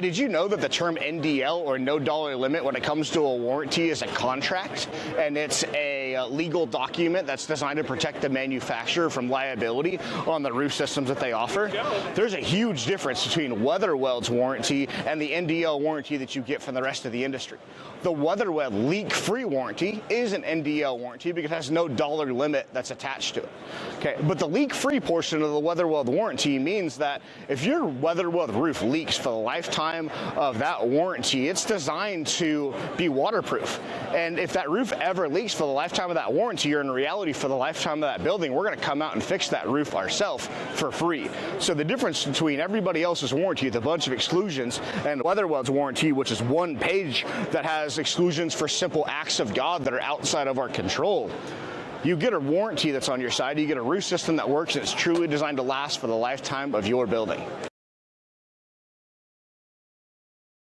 Hey, did you know that the term NDL, or no dollar limit, when it comes to a warranty is a contract, and it's a legal document that's designed to protect the manufacturer from liability on the roof systems that they offer? There's a huge difference between WeatherWeld's warranty and the NDL warranty that you get from the rest of the industry. The WeatherWeld leak-free warranty is an NDL warranty because it has no dollar limit that's attached to it. Okay, but the leak-free portion of the WeatherWeld warranty means that if your WeatherWeld roof leaks for the lifetime of that warranty, it's designed to be waterproof. And if that roof ever leaks for the lifetime of that warranty, or in reality for the lifetime of that building, we're going to come out and fix that roof ourselves for free. So the difference between everybody else's warranty with a bunch of exclusions and WeatherWeld's warranty, which is one page that has exclusions for simple acts of God that are outside of our control. You get a warranty that's on your side, you get a roof system that works, and it's truly designed to last for the lifetime of your building.